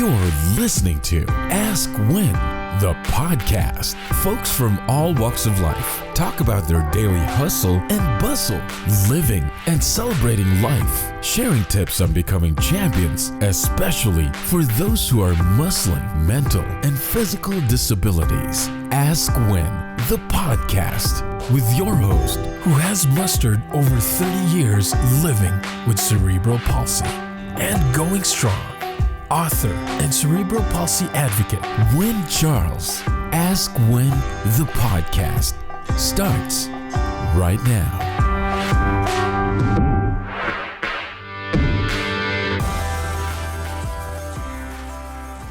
You're listening to Ask When, the podcast. Folks from all walks of life talk about their daily hustle and bustle, living and celebrating life, sharing tips on becoming champions, especially for those who are muscling mental and physical disabilities. Ask When, the podcast, with your host who has mustered over 30 years living with cerebral palsy and going strong. Author and cerebral palsy advocate Wynn Charles. Ask When, the podcast starts right now.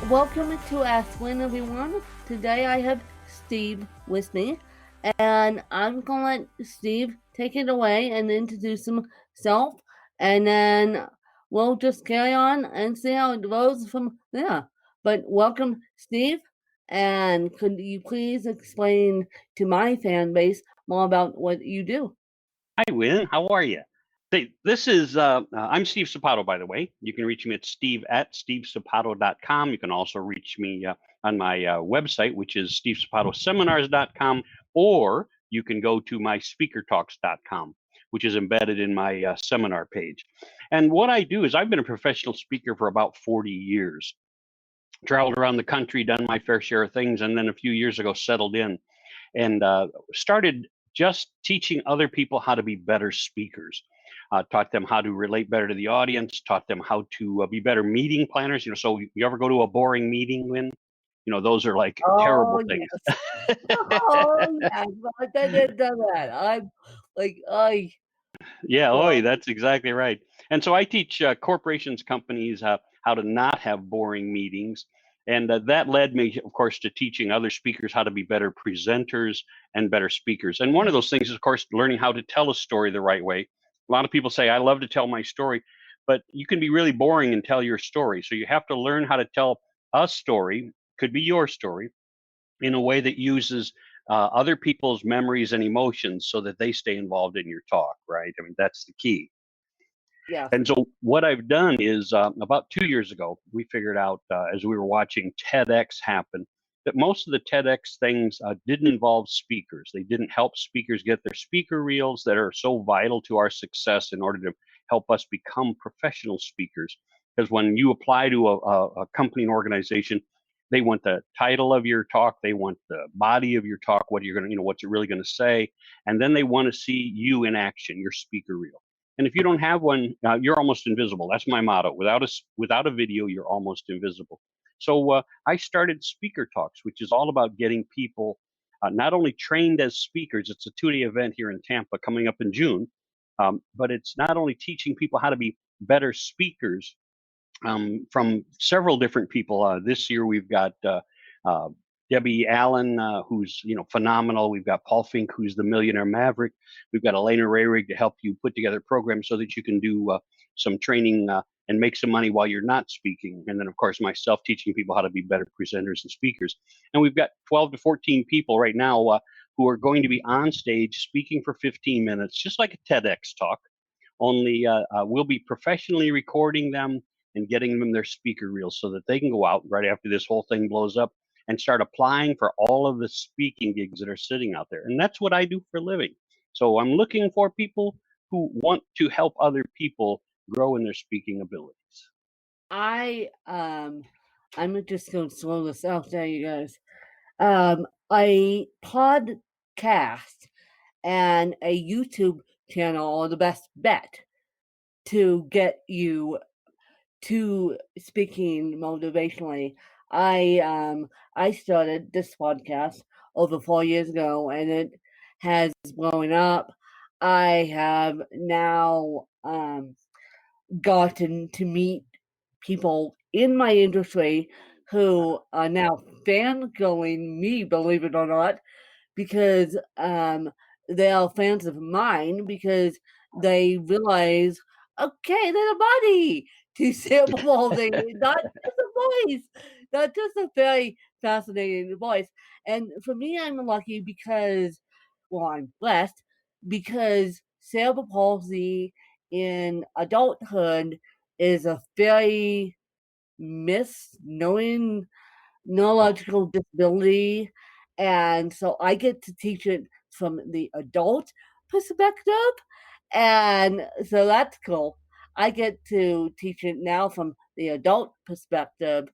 Welcome to Ask When, everyone. Today I have Steve with me, and I'm going to let Steve take it away and introduce himself, and then we'll just carry on and see how it goes from there. But welcome, Steve, and could you please explain to my fan base more about what you do? Hi, Wynn. How are you? This is, I'm Steve Sapato, by the way. You can reach me at steve@stevesapato.com. You can also reach me on my website, which is stevesapatoseminars.com, or you can go to my speakertalks.com, which is embedded in my seminar page. And what I do is I've been a professional speaker for about 40 years, traveled around the country, done my fair share of things, and then a few years ago settled in and started just teaching other people how to be better speakers. Taught them how to relate better to the audience, taught them how to be better meeting planners. So you ever go to a boring meeting, Win? Those are like terrible things. Yes. Oh, yes. I did that. I'm like, Yeah, that's exactly right. And so I teach corporations, companies how to not have boring meetings. And that led me, of course, to teaching other speakers how to be better presenters and better speakers. And one of those things is, of course, learning how to tell a story the right way. A lot of people say, I love to tell my story, but you can be really boring and tell your story. So you have to learn how to tell a story, could be your story, in a way that uses other people's memories and emotions so that they stay involved in your talk, right? I mean, that's the key. yeah. And so what I've done is about 2 years ago, we figured out as we were watching TEDx happen, that most of the TEDx things didn't involve speakers. They didn't help speakers get their speaker reels that are so vital to our success in order to help us become professional speakers. Because when you apply to a company and organization, they want the title of your talk, they want the body of your talk, what you're going to, what's it really going to say, and then they want to see you in action, your speaker reel. And if you don't have one, you're almost invisible. That's my motto. Without a video, you're almost invisible. So I started Speaker Talks, which is all about getting people not only trained as speakers. It's a 2-day event here in Tampa coming up in June, but it's not only teaching people how to be better speakers from several different people. This year we've got Debbie Allen, who's phenomenal. We've got Paul Fink, who's the Millionaire Maverick. We've got Elena Rayrig to help you put together programs so that you can do some training and make some money while you're not speaking. And then, of course, myself teaching people how to be better presenters and speakers. And we've got 12 to 14 people right now who are going to be on stage speaking for 15 minutes, just like a TEDx talk. Only we'll be professionally recording them and getting them their speaker reels so that they can go out right after this whole thing blows up and start applying for all of the speaking gigs that are sitting out there. And that's what I do for a living. So I'm looking for people who want to help other people grow in their speaking abilities. I'm just going to slow this out there, you guys. A podcast and a YouTube channel are the best bet to get you to speaking motivationally. I started this podcast over 4 years ago, and it has blown up. I have now gotten to meet people in my industry who are now fangirling me, believe it or not, because they are fans of mine because they realize, okay, there's a body to cerebral palsy, not just a voice, not just a very fascinating voice. And for me, I'm lucky because, I'm blessed because cerebral palsy in adulthood is a very miss knowing neurological disability. And so I get to teach it from the adult perspective. And so that's cool. I get to teach it now from the adult perspective,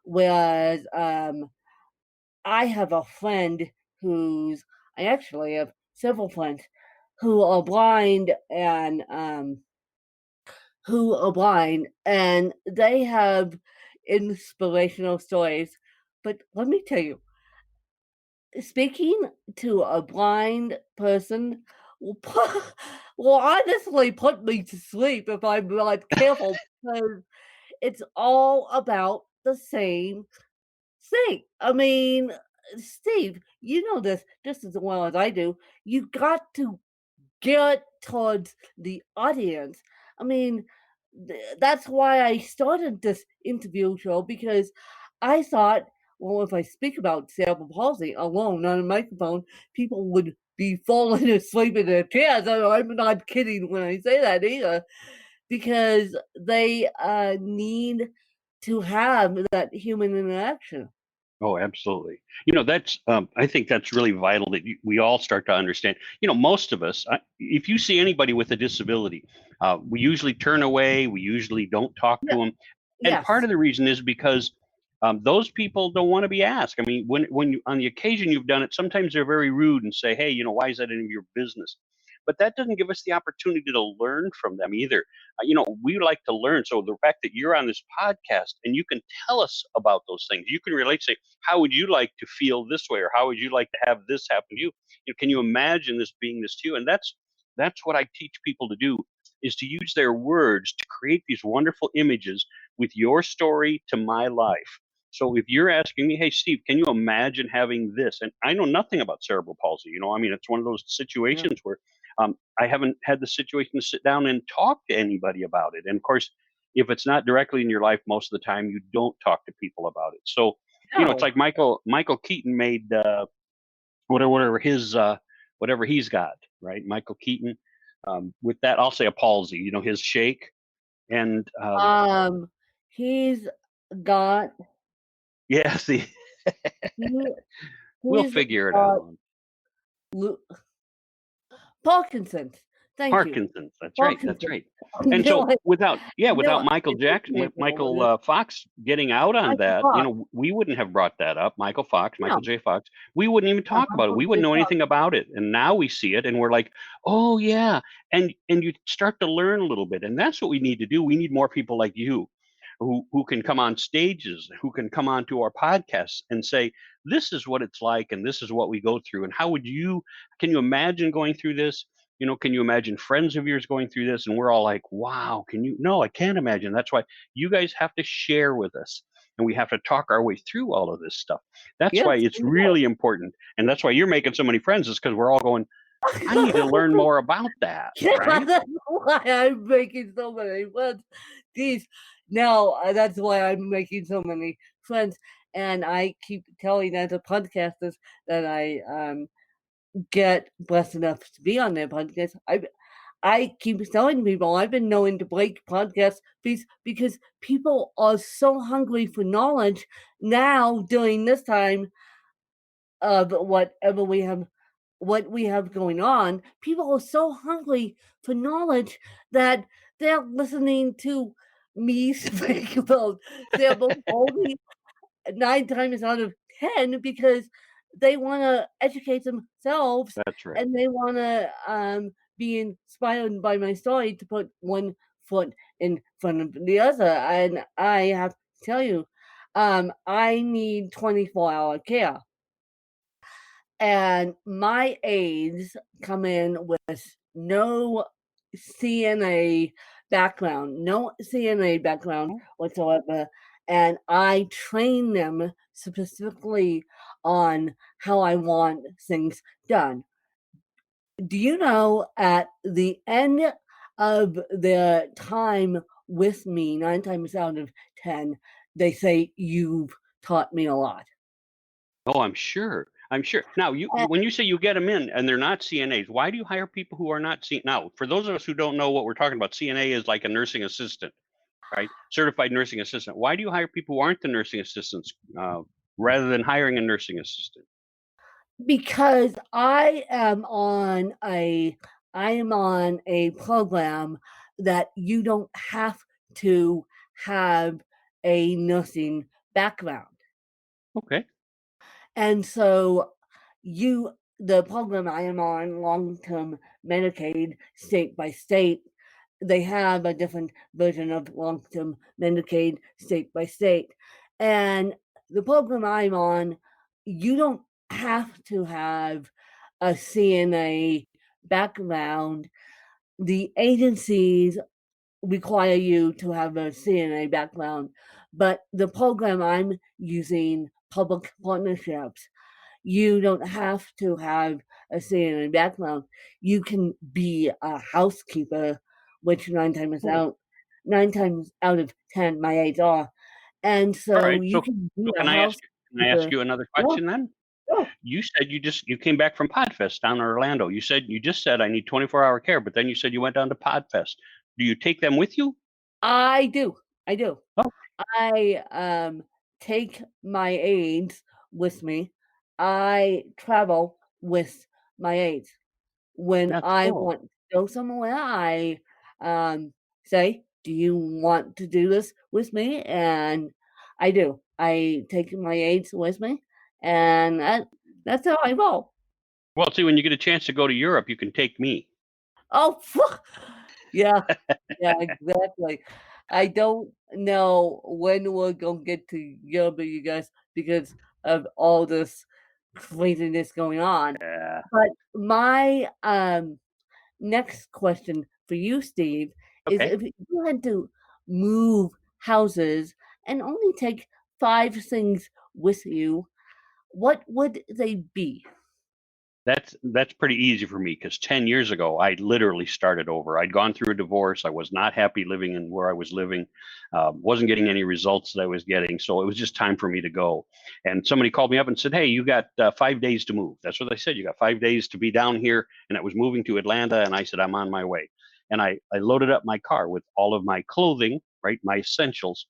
whereas I have a friend I actually have several friends who are blind and they have inspirational stories. But let me tell you, speaking to a blind person will will honestly put me to sleep if I'm not careful, because it's all about the same thing. I mean, Steve, you know this just as well as I do. You got to get towards the audience. I mean, that's why I started this interview show, because I thought, well, if I speak about cerebral palsy alone on a microphone, people would be falling asleep in their chairs. I'm not kidding when I say that either, because they need to have that human interaction. Oh, absolutely. That's I think that's really vital that we all start to understand. Most of us, if you see anybody with a disability, we usually turn away. We usually don't talk to Yeah. them, and part Yes. of the reason is because those people don't want to be asked. I mean, when you, on the occasion you've done it, sometimes they're very rude and say, "Hey, why is that any of your business?" But that doesn't give us the opportunity to learn from them either. We like to learn. So the fact that you're on this podcast and you can tell us about those things, you can relate. Say, how would you like to feel this way, or how would you like to have this happen to you? Can you imagine this being this to you? And that's what I teach people to do, is to use their words to create these wonderful images with your story to my life. So if you're asking me, hey Steve, can you imagine having this? And I know nothing about cerebral palsy. I mean, it's one of those Yeah. situations where I haven't had the situation to sit down and talk to anybody about it. And of course, if it's not directly in your life, most of the time you don't talk to people about it. So it's No. like Michael Keaton made whatever he's got, right? Michael Keaton, with that, I'll say a palsy. His shake, and He's got yeah, see, he we'll he's figure it got out. Lu Parkinson's. Thank you. Parkinson's. That's right. That's Parkinson's. right. And No, so without no, Michael it took Jackson, me a with moment. Michael Fox getting out on Michael that, Fox. we wouldn't have brought that up. Michael Fox, No, Michael J. Fox, we wouldn't even talk about it. Michael We J. wouldn't know Fox. anything about it. And now we see it and we're like, oh yeah. And you start to learn a little bit. And that's what we need to do. We need more people like you who can come on stages, who can come on to our podcasts and say, this is what it's like and this is what we go through. And can you imagine going through this? Can you imagine friends of yours going through this? And we're all like, wow, no, I can't imagine. That's why you guys have to share with us and we have to talk our way through all of this stuff. That's why Yes, it's we will. really important. And that's why you're making so many friends, is because we're all going, I need to learn more about that. Yeah, Right? that's why I'm making so many friends. Geez, now that's why I'm making so many friends. And I keep telling other podcasters that I get blessed enough to be on their podcast. I keep telling people I've been known to break podcasts because people are so hungry for knowledge now during this time of what we have going on. People are so hungry for knowledge that they're listening to me speak about cerebral palsy 9 times out of 10, because they want to educate themselves That's right. and they want to be inspired by my story to put one foot in front of the other. And I have to tell you, I need 24-hour care. And my aides come in with no CNA no CNA background whatsoever, and I train them specifically on how I want things done. Do you know, at the end of their time with me, 9 times out of 10, they say, "You've taught me a lot." Oh, I'm sure. I'm sure. Now, when you say you get them in and they're not CNAs, why do you hire people who are not CNA? Now, for those of us who don't know what we're talking about, CNA is like a nursing assistant. right? Certified nursing assistant. Why do you hire people who aren't the nursing assistants rather than hiring a nursing assistant? Because I am on a program that you don't have to have a nursing background. Okay. And so the program I am on, long-term Medicaid, state by state, they have a different version of long-term Medicaid state by state. And the program I'm on, you don't have to have a CNA background. The agencies require you to have a CNA background, but the program I'm using, public partnerships, you don't have to have a CNA background. You can be a housekeeper, which Cool. 9 times out of 10 my aides are. And All so right. you So, can be so a can I ask housekeeper. you another Yeah, question then? yeah. You said you came back from Podfest down in Orlando. You just said I need 24-hour care, but then you said you went down to Podfest. Do you take them with you? I do. I do. Oh, I take my aides with me. I travel with my aides. When that's I cool. want to go somewhere, I say, "Do you want to do this with me?" And I do. I take my aides with me, and that's how I roll. Well, see, when you get a chance to go to Europe, you can take me. Oh, yeah, yeah, exactly. I don't know when we're gonna get to Europe, you guys, because of all this craziness going on. Yeah. But my next question for you, Steve, is Okay. if you had to move houses and only take 5 things with you, what would they be? That's pretty easy for me because 10 years ago, I literally started over. I'd gone through a divorce. I was not happy living in where I was living, wasn't getting any results that I was getting. So it was just time for me to go. And somebody called me up and said, "Hey, you got 5 days to move." That's what they said. You got 5 days to be down here. And I was moving to Atlanta. And I said, "I'm on my way." And I loaded up my car with all of my clothing, right? My essentials.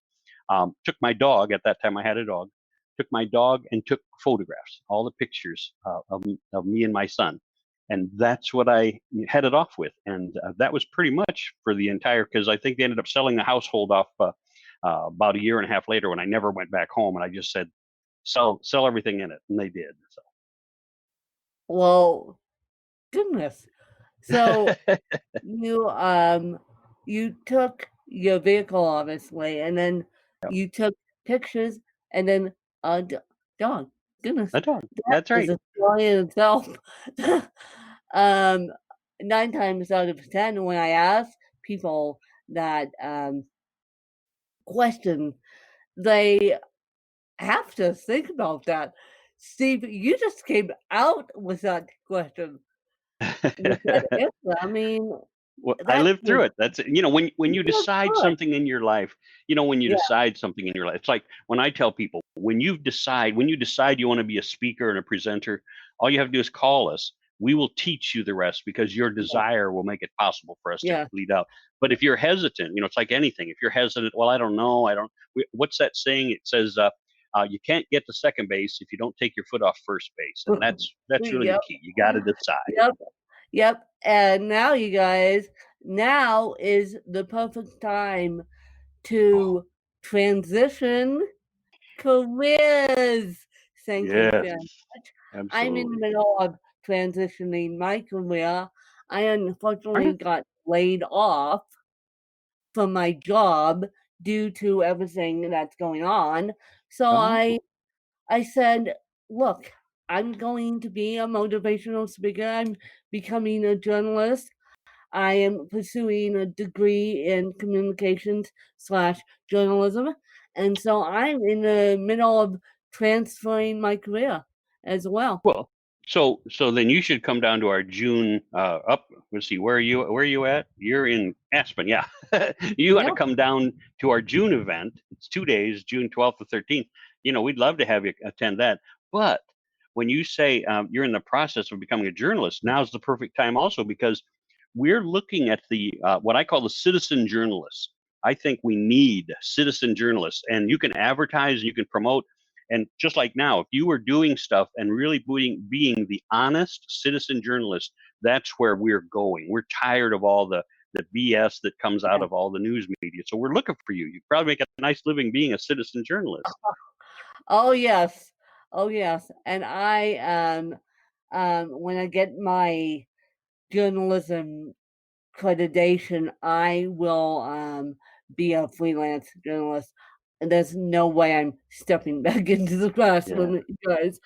Took my dog. At that time, I had a dog. Took my dog and took photographs, all the pictures of me and my son. And that's what I headed off with. And that was pretty much for the entire, because I think they ended up selling the household off about a year and a half later when I never went back home. And I just said, sell everything in it. And they did. Well, goodness. So So, you took your vehicle obviously, and then yep, you took pictures, and then dog. Goodness, a dog. that That's is right. a story in itself. um, 9 times out of 10, when I ask people that question, they have to think about that. Steve, you just came out with that question, with that answer. I mean, Well, I that lived was through it. That's when you that's decide good. something in your life, when you Yeah. decide something in your life, it's like when I tell people, when you decide you want to be a speaker and a presenter, all you have to do is call us. We will teach you the rest because your Yeah. desire will make it possible for us to Yeah. lead out. But if you're hesitant, it's like anything. If you're hesitant, well, I don't know. What's that saying? It says, you can't get to second base if you don't take your foot off first base. And that's really the Yep. key. You got to decide. Yep. Yep. And now, you guys, now is the perfect time Oh, to transition careers. Thank you yes, very much. I'm in the absolutely. middle of transitioning my career. I Are unfortunately you? got laid off from my job due to everything that's going on. So Oh. I said, look, I'm going to be a motivational speaker. I'm becoming a journalist. I am pursuing a degree in communications slash journalism. And so I'm in the middle of transferring my career as well. Well, so then you should come down to our June up. Let's see, where are you at? You're in Aspen, yeah. You got to Yep. come down to our June event. It's 2 days, June 12th to 13th. We'd love to have you attend that. But when you say you're in the process of becoming a journalist, now's the perfect time also because we're looking at the what I call the citizen journalists. I think we need citizen journalists, and you can advertise, you can promote. And just like now, if you were doing stuff and really being the honest citizen journalist, that's where we're going. We're tired of all the BS that comes out Yeah. of all the news media. So we're looking for you. You probably make a nice living being a citizen journalist. Oh yes. Oh yes. And I when I get my journalism accreditation, I will be a freelance journalist. And there's no way I'm stepping back into the Yeah. classroom, you guys.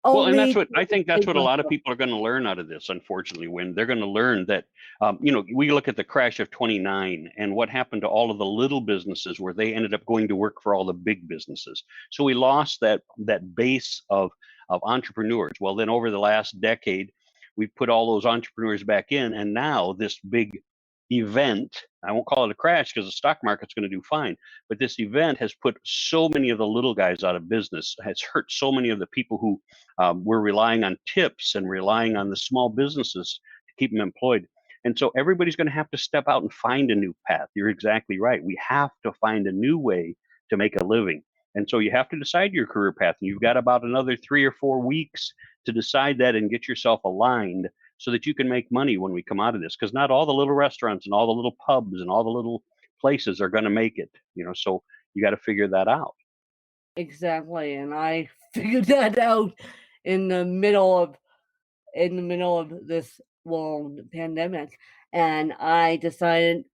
Well, and Only that's to what I think. That's educate what a lot of myself. people are going to learn out of this. Unfortunately, when they're going to learn that, we look at the crash of '29 and what happened to all of the little businesses where they ended up going to work for all the big businesses. So we lost that base of entrepreneurs. Well, then over the last decade, we've put all those entrepreneurs back in, and now this big event. I won't call it a crash because the stock market's going to do fine. But this event has put so many of the little guys out of business, has hurt so many of the people who were relying on tips and relying on the small businesses to keep them employed. And so everybody's going to have to step out and find a new path. You're exactly right. We have to find a new way to make a living. And so you have to decide your career path. And you've got about another 3 or 4 weeks to decide that and get yourself aligned so that you can make money when we come out of this. Because not all the little restaurants and all the little pubs and all the little places are going to make it. So you got to figure that out. Exactly. And I figured that out in the middle of this world pandemic. And I decided,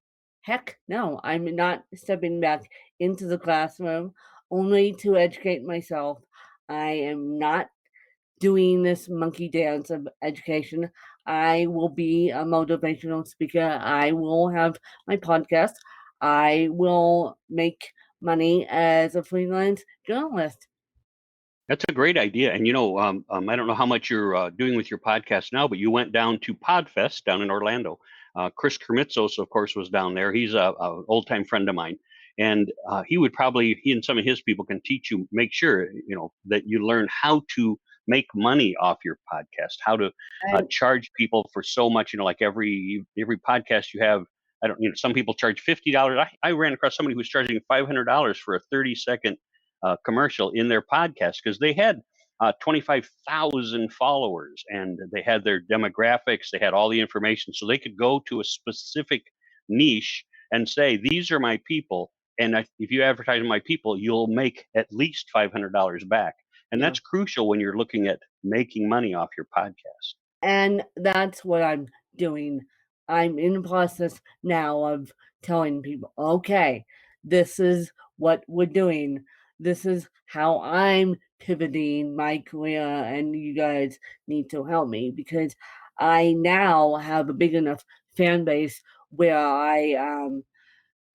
heck no, I'm not stepping back into the classroom only to educate myself. I am not doing this monkey dance of education. I will be a motivational speaker. I will have my podcast. I will make money as a freelance journalist. That's a great idea. And I don't know how much you're doing with your podcast now, but you went down to Podfest down in Orlando. Chris Kermitzos, of course, was down there. He's a old time friend of mine, and he and some of his people can teach you, make sure that you learn how to make money off your podcast, how to And charge people for so much. Like every podcast you have. I don't, some people charge $50. I ran across somebody who was charging $500 for a 30-second commercial in their podcast because they had 25,000 followers and they had their demographics, they had all the information, so they could go to a specific niche and say, "These are my people, and if you advertise my people, you'll make at least $500 back." And yeah. that's crucial when you're looking at making money off your podcast. And that's what I'm doing. I'm in the process now of telling people, okay, this is what we're doing. This is how I'm pivoting my career, and you guys need to help me because I now have a big enough fan base where I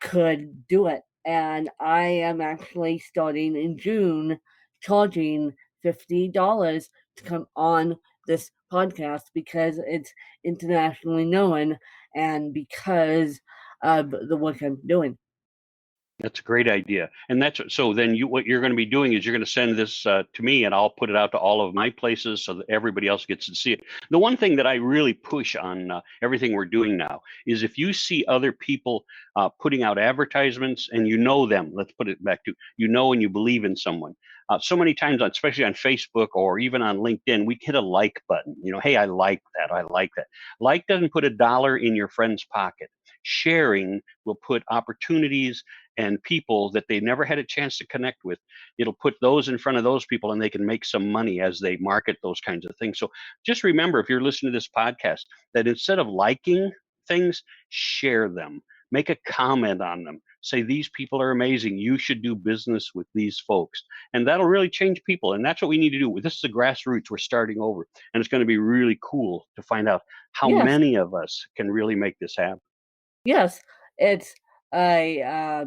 could do it. And I am actually starting in June charging $50 to come on this podcast because it's internationally known and because of the work I'm doing. That's a great idea. And so then what you're going to be doing is you're going to send this to me and I'll put it out to all of my places so that everybody else gets to see it. The one thing that I really push on everything we're doing now is if you see other people putting out advertisements and you know them, let's put it back to, and you believe in someone. So many times, especially on Facebook or even on LinkedIn, we hit a like button. Hey, I like that. I like that. Like doesn't put $1 in your friend's pocket. Sharing will put opportunities and people that they never had a chance to connect with. It'll put those in front of those people and they can make some money as they market those kinds of things. So just remember, if you're listening to this podcast, that instead of liking things, share them, make a comment on them, say, these people are amazing. You should do business with these folks. And that'll really change people. And that's what we need to do. This is the grassroots. We're starting over. And it's going to be really cool to find out how Yes, many of us can really make this happen. yes, it's a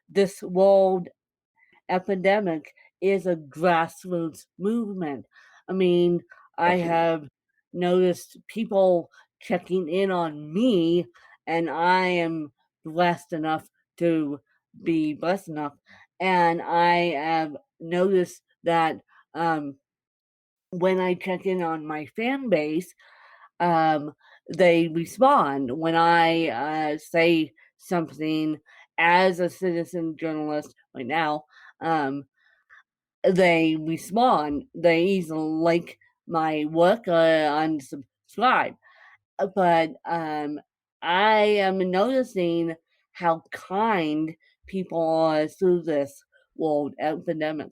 this world epidemic is a grassroots movement. I mean, I Definitely. have noticed people checking in on me, and I am blessed enough to be blessed enough. And I have noticed that um, when I check in on my fan base, um, they respond when I say something as a citizen journalist right now, they respond. They easily like my work, unsubscribe. But I am noticing how kind people are through this world epidemic.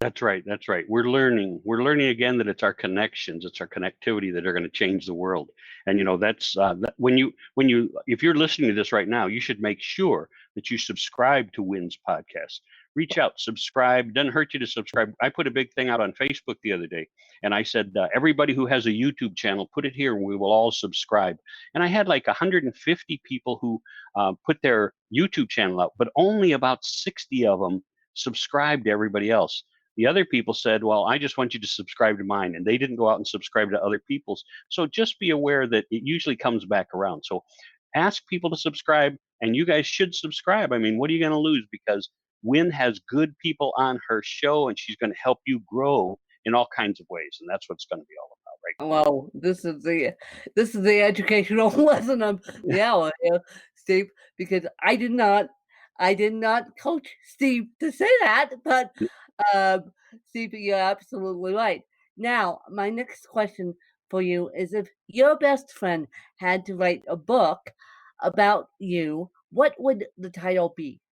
That's right. That's right. We're learning. We're learning again that it's our connections, it's our connectivity that are going to change the world. And that's if you're listening to this right now, you should make sure that you subscribe to Wynn's podcast. Reach out, subscribe. Doesn't hurt you to subscribe. I put a big thing out on Facebook the other day, and I said everybody who has a YouTube channel, put it here, and we will all subscribe. And I had like 150 people who put their YouTube channel out, but only about 60 of them subscribed to everybody else. The other people said, well, I just want you to subscribe to mine. And they didn't go out and subscribe to other people's. So just be aware that it usually comes back around. So ask people to subscribe, and you guys should subscribe. I mean, what are you going to lose? Because Wynn has good people on her show, and she's going to help you grow in all kinds of ways. And that's what it's going to be all about, right? Well, this is the educational lesson of the hour here, Steve, because I did not coach Steve to say that, but Steve, you're absolutely right. Now, my next question for you is: if your best friend had to write a book about you, what would the title be?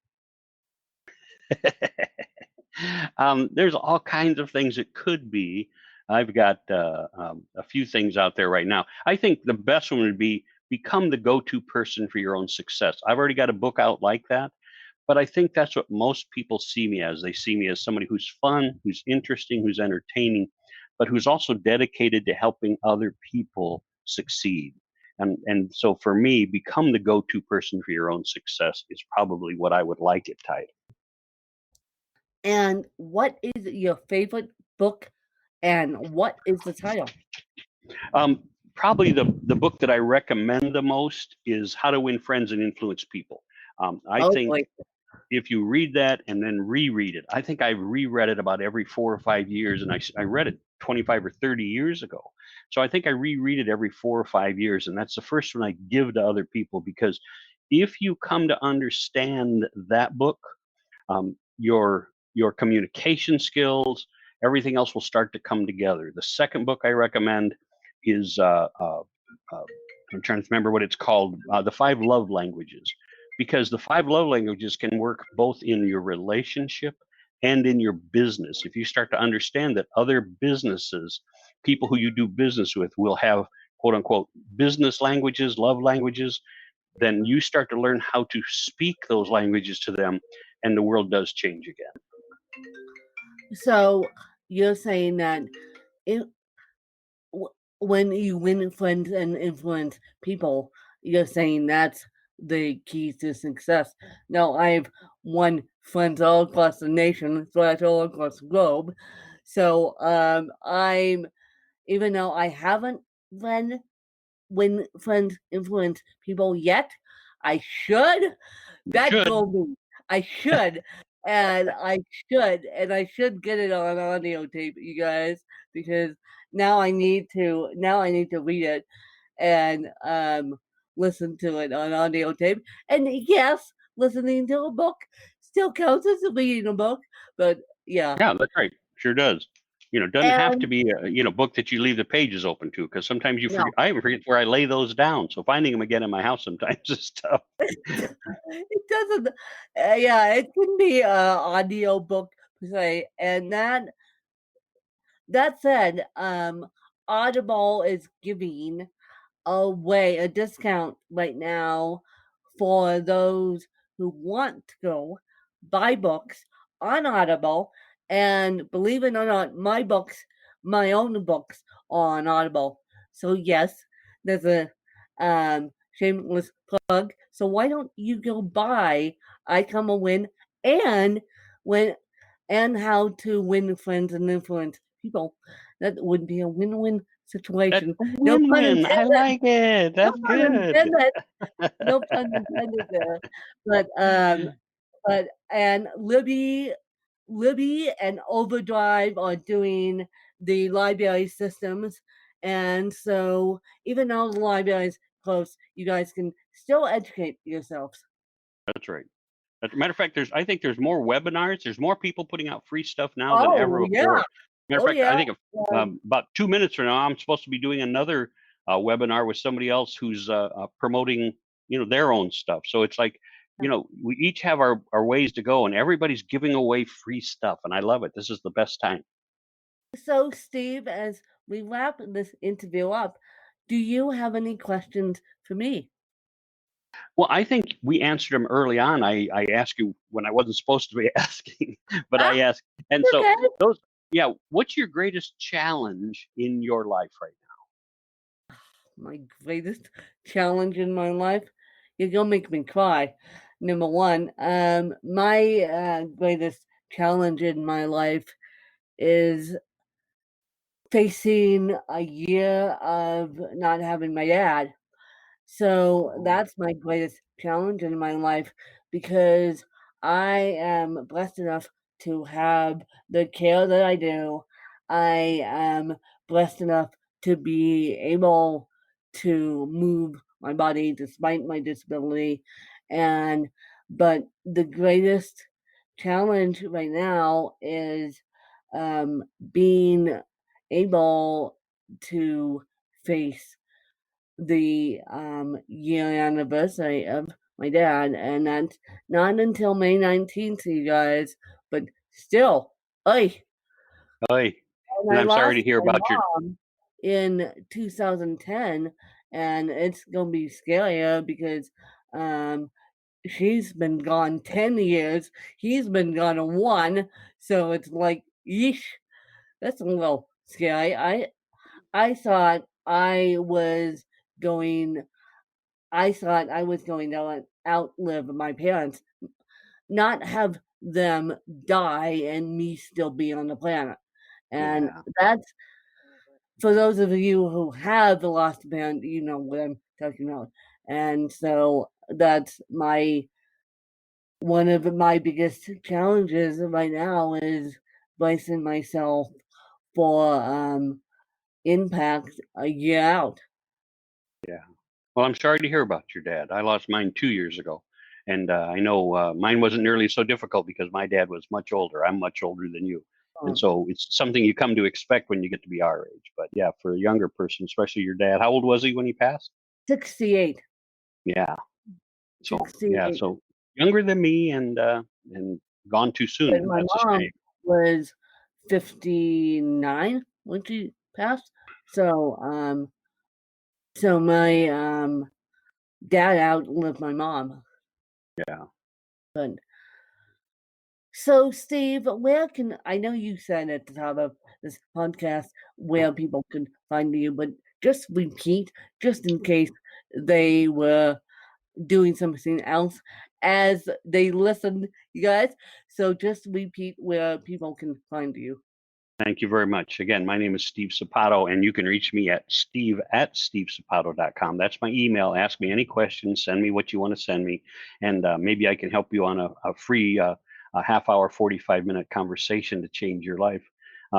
There's all kinds of things it could be. I've got a few things out there right now. I think the best one would be become the go-to person for your own success. I've already got a book out like that, but I think that's what most people see me as. They see me as somebody who's fun, who's interesting, who's entertaining, but who's also dedicated to helping other people succeed. And so for me, become the go-to person for your own success is probably what I would like it titled. And what is your favorite book, and what is the title? Probably the book that I recommend the most is How to Win Friends and Influence People. I think boy. if you read that and then reread it, I think I've reread it about every 4 or 5 years, and I read it 25 or 30 years ago. So I think I reread it every 4 or 5 years, and that's the first one I give to other people, because if you come to understand that book, your communication skills, everything else will start to come together. The second book I recommend is I'm trying to remember what it's called, The 5 Love Languages, because the 5 love languages can work both in your relationship and in your business. If you start to understand that other businesses, people who you do business with, will have quote unquote business languages, love languages, then you start to learn how to speak those languages to them, and the world does change again. So you're saying that it, when you win friends and influence people, you're saying that's the key to success. Now, I've won friends all across the nation, all across the globe. So I'm, even though I haven't win friends influence people yet, I should. That drove me. I should. And I should get it on audio tape, you guys, because now I need to read it and listen to it on audio tape. And yes, listening to a book still counts as reading a book, but yeah. Yeah, that's right. Sure does. It doesn't have to And be a book that you leave the pages open to, because sometimes you no, forget. I even forget where I lay those down. So finding them again in my house sometimes is tough. it doesn't. Yeah, it can be a audio book per se, and that said, Audible is giving away a discount right now for those who want to go buy books on Audible. And believe it or not, my own books are on Audible. So yes, there's a shameless plug. So why don't you go buy I Come a Win and when and How to Win Friends and Influence People? That would be a win-win That's situation. a No pun win-win. I intended. like it. No That's pun good. intended. No pun intended there. But and Libby and Overdrive are doing the library systems, and so even though the library is close, you guys can still educate yourselves. That's right. As a matter of fact, I think there's more webinars. There's more people putting out free stuff now than Oh, ever yeah. before. Matter of Oh, fact, yeah. I think about 2 minutes from now, I'm supposed to be doing another webinar with somebody else who's promoting, their own stuff. So it's like, we each have our ways to go, and everybody's giving away free stuff, and I love it. This is the best time. So, Steve, as we wrap this interview up, do you have any questions for me? Well, I think we answered them early on. I asked you when I wasn't supposed to be asking, but I asked. And so Okay. what's your greatest challenge in your life right My greatest challenge in my life, you're gonna make me cry. Number one, my greatest challenge in my life is facing a year of not having my dad. So now? that's my greatest challenge in my life because I am blessed enough to have the care that I do. I am blessed enough to be able to move my body despite my disability. And but the greatest challenge right now is being able to face the year anniversary of my dad, and that's not until May 19th, you guys, but still, oi. Oy. And And I I'm sorry lost to hear my about your. mom in 2010, and it's gonna be scarier because um she's been gone 10 years, he's been gone one, so it's like, yeesh, that's a little scary. I thought going I thought I was going to outlive my parents, not have them die and me still be on the planet. And Yeah. that's for those of you who have lost a parent, you know what I'm talking about. And so that's one of my biggest challenges right now is bracing myself for impact a year out. Yeah. Well, I'm sorry to hear about your dad. I lost mine 2 years ago. And I know mine wasn't nearly so difficult because my dad was much older. I'm much older than you. And Um, so it's something you come to expect when you get to be our age. But yeah, for a younger person, especially your dad, how old was he when he passed? 68. Yeah. Yeah, 68. so younger than me and gone too soon, And and my that's a mom shame. was 59 when she passed. So, so my dad outlived my mom. Yeah. But so, Steve, where can I know you said at the top of this podcast where people can find you, but just repeat, just in case they were doing something else as they listen, you guys. So just repeat where people can find you. Thank you very much. Again, my name is Steve Sapato, and you can reach me at steve@stevesapato.com. That's my email. Ask me any questions. Send me what you want to send me, and maybe I can help you on a free a half hour, 45-minute conversation to change your life.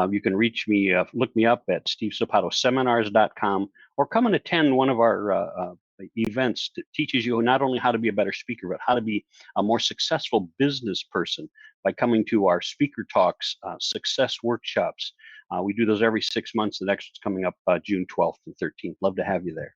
You can reach me, look me up at stevesapatoseminars.com, or come and attend one of our events that teaches you not only how to be a better speaker, but how to be a more successful business person by coming to our speaker talks, success workshops. We do those every 6 months. The next one's coming up June 12th and 13th. Love to have you there.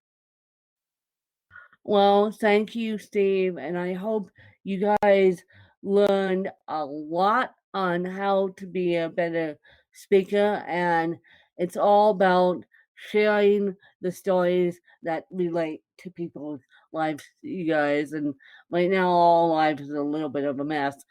Well, thank you, Steve, and I hope you guys learned a lot on how to be a better speaker, and it's all about sharing the stories that relate to people's lives, you guys. And right now, all lives is a little bit of a mess,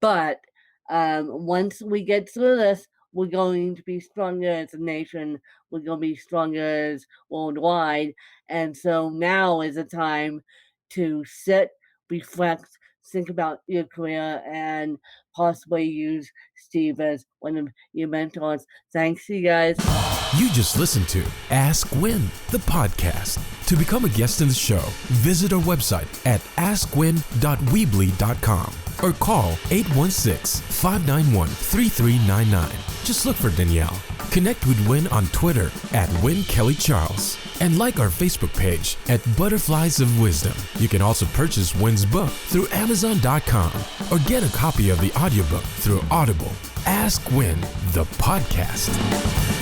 but once we get through this, we're going to be stronger as a nation. We're going to be stronger as worldwide. And so now is the time to sit, reflect, think about your career, and possibly use Steve as one of your mentors. Thanks, you guys. You just listened to Ask Win, the podcast. To become a guest in the show, visit our website at askwin.weebly.com or call 816-591-3399. Just look for Danielle. Connect with Win on Twitter at WinKellyCharles. and like our Facebook page at Butterflies of Wisdom. You can also purchase Wynn's book through Amazon.com or get a copy of the audiobook through Audible. Ask Wynn, the podcast.